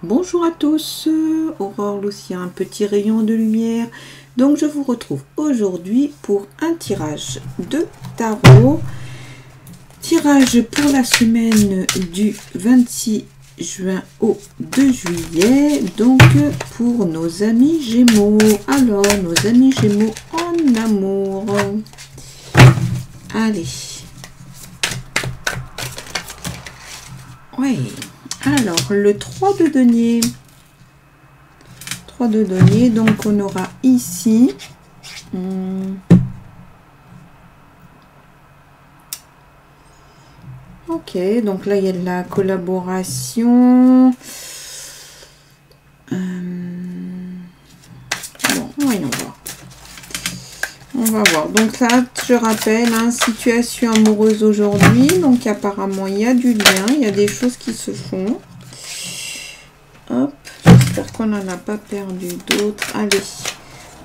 Bonjour à tous, Aurore Lucien, un petit rayon de lumière. Donc je vous retrouve aujourd'hui pour un tirage de tarot. Tirage pour la semaine du 26 juin au 2 juillet. Donc pour nos amis Gémeaux. Alors, nos amis Gémeaux en amour. Allez. Oui. Alors, le 3 de denier. 3 de denier, donc on aura ici. Ok, donc là, il y a de la collaboration. Bon, voyons voir. On va voir. Donc là, je rappelle, hein, situation amoureuse aujourd'hui. Donc apparemment, il y a du lien, il y a des choses qui se font. Hop, j'espère qu'on n'en a pas perdu d'autres. Allez,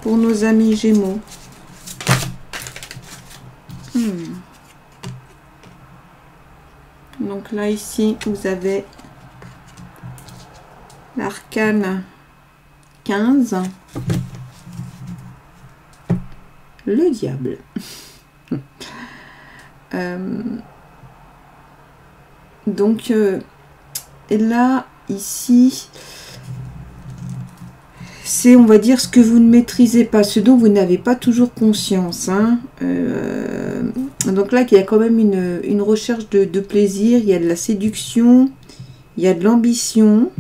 pour nos amis Gémeaux. Donc là, ici, vous avez l'arcane 15. Le diable. Donc, là, ici, c'est, on va dire, ce que vous ne maîtrisez pas, ce dont vous n'avez pas toujours conscience. Hein. Donc là, il y a quand même une recherche de plaisir, il y a de la séduction, il y a de l'ambition.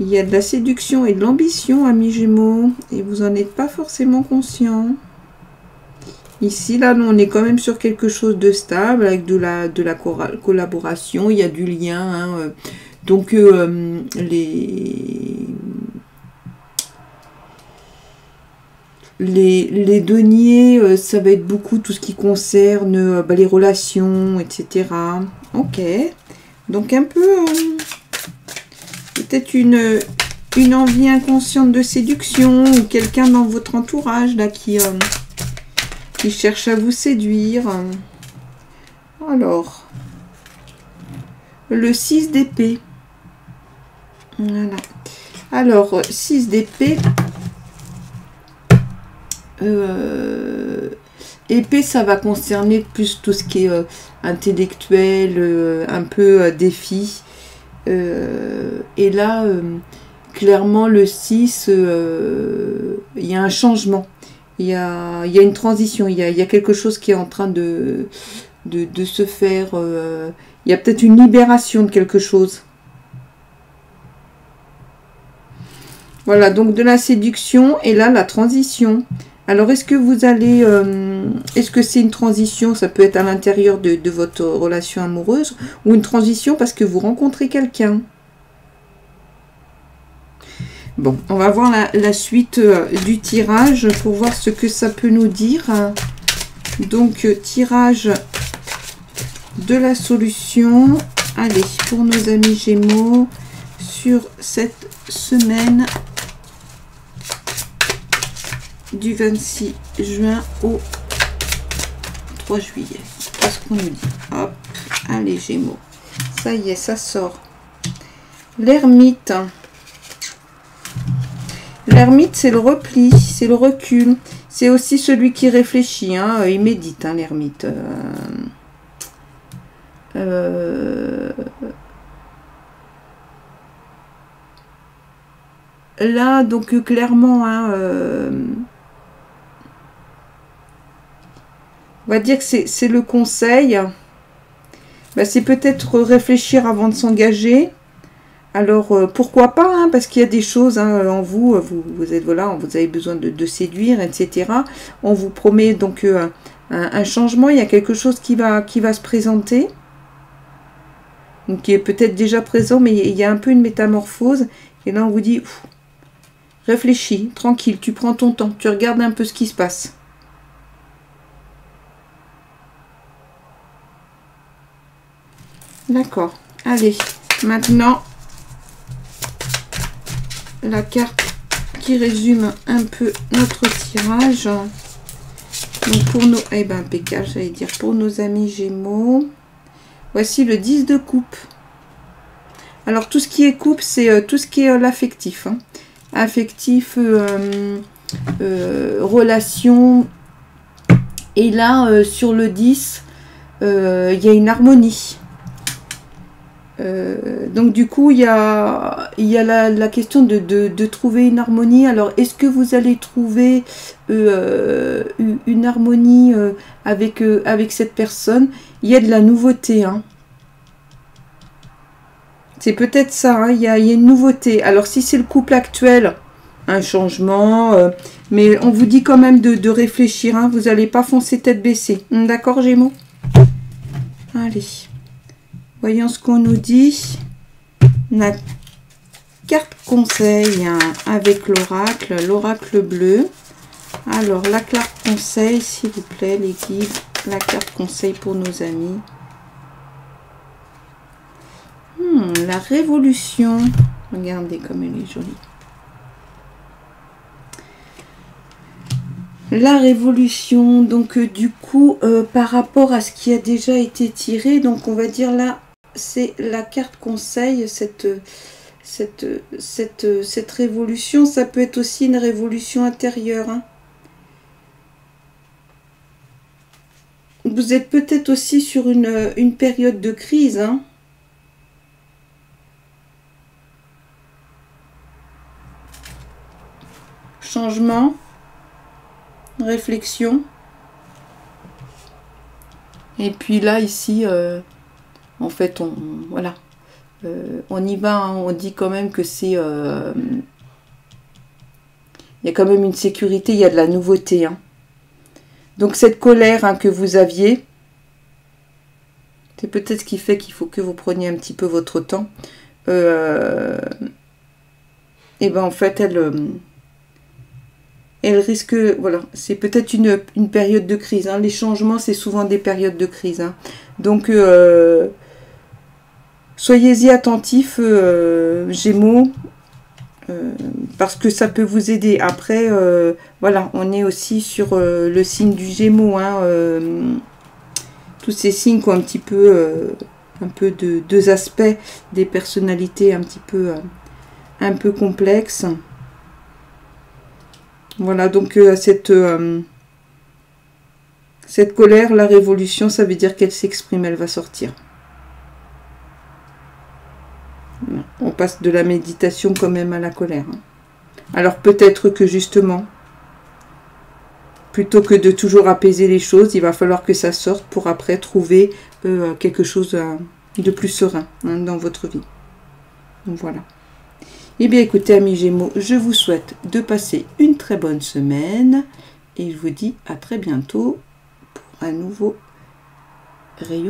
Il y a de la séduction et de l'ambition, amis Gémeaux, et vous n'en êtes pas forcément conscient. Ici, là, on est quand même sur quelque chose de stable, avec de la collaboration, il y a du lien. Hein, donc, les deniers, ça va être beaucoup tout ce qui concerne les relations, etc. Ok. Donc, un peu... peut-être une envie inconsciente de séduction ou quelqu'un dans votre entourage là qui cherche à vous séduire. Alors, le 6 d'épée. Voilà. Alors, 6 d'épée. Épée, ça va concerner plus tout ce qui est intellectuel, un peu défi. Et là, clairement, le 6, il y a un changement. Il y a une transition. Il y a quelque chose qui est en train de se faire. Il y a peut-être une libération de quelque chose. Voilà, donc de la séduction. Et là, la transition. Alors, est-ce que vous allez... est-ce que c'est une transition? Ça peut être à l'intérieur de votre relation amoureuse. Ou une transition parce que vous rencontrez quelqu'un. Bon, on va voir la suite du tirage pour voir ce que ça peut nous dire. Donc, tirage de la solution. Allez, pour nos amis Gémeaux, sur cette semaine du 26 juin au 3 juillet. Qu'est-ce qu'on nous dit? Hop, allez Gémeaux. Ça y est, ça sort. L'ermite. L'ermite, c'est le repli, c'est le recul. C'est aussi celui qui réfléchit. Hein, il médite, hein, l'ermite. Là, donc, clairement, hein, on va dire que c'est le conseil. Ben, c'est peut-être réfléchir avant de s'engager. Alors, pourquoi pas, hein, parce qu'il y a des choses hein, en vous, vous êtes, voilà, vous avez besoin de séduire, etc. On vous promet donc un changement, il y a quelque chose qui va se présenter, donc, qui est peut-être déjà présent, mais il y a un peu une métamorphose. Et là, on vous dit, réfléchis, tranquille, tu prends ton temps, tu regardes un peu ce qui se passe. D'accord, allez, maintenant... la carte qui résume un peu notre tirage. Donc pour nos... eh ben impeccable, j'allais dire pour nos amis Gémeaux. Voici le 10 de coupe. Alors, tout ce qui est couple, c'est tout ce qui est l'affectif. Hein. Affectif, relation. Et là, sur le 10, il y a une harmonie. Donc du coup, il y a la question de trouver une harmonie. Alors, est-ce que vous allez trouver une harmonie avec cette personne? Il y a de la nouveauté. Hein. C'est peut-être ça, hein. Il y a une nouveauté. Alors, si c'est le couple actuel, un changement, mais on vous dit quand même de réfléchir. Hein. Vous n'allez pas foncer tête baissée. D'accord, Gémeaux? Allez. Voyons ce qu'on nous dit. La carte conseil hein, avec l'oracle bleu. Alors, la carte conseil, s'il vous plaît, les guides. La carte conseil pour nos amis. La révolution. Regardez comme elle est jolie. La révolution, donc du coup, par rapport à ce qui a déjà été tiré, donc on va dire là, c'est la carte conseil, cette révolution, ça peut être aussi une révolution intérieure. Hein. Vous êtes peut-être aussi sur une période de crise. Hein. Changement, réflexion. Et puis là, ici, en fait, voilà. On y va, hein, on dit quand même que c'est... il y a quand même une sécurité, il y a de la nouveauté. Hein. Donc cette colère hein, que vous aviez, c'est peut-être ce qui fait qu'il faut que vous preniez un petit peu votre temps. Et ben en fait, elle risque, voilà, c'est peut-être une période de crise. Hein. Les changements, c'est souvent des périodes de crise. Hein. Donc, soyez-y attentifs, Gémeaux, parce que ça peut vous aider. Après, voilà, on est aussi sur le signe du Gémeaux. Hein, tous ces signes qui ont un peu de deux aspects, des personnalités un peu complexes. Voilà, donc cette colère, la révolution, ça veut dire qu'elle s'exprime, elle va sortir. On passe de la méditation quand même à la colère. Hein. Alors peut-être que justement, plutôt que de toujours apaiser les choses, il va falloir que ça sorte pour après trouver quelque chose de plus serein hein, dans votre vie. Donc voilà. Eh bien écoutez amis Gémeaux, je vous souhaite de passer une très bonne semaine et je vous dis à très bientôt pour un nouveau rayon.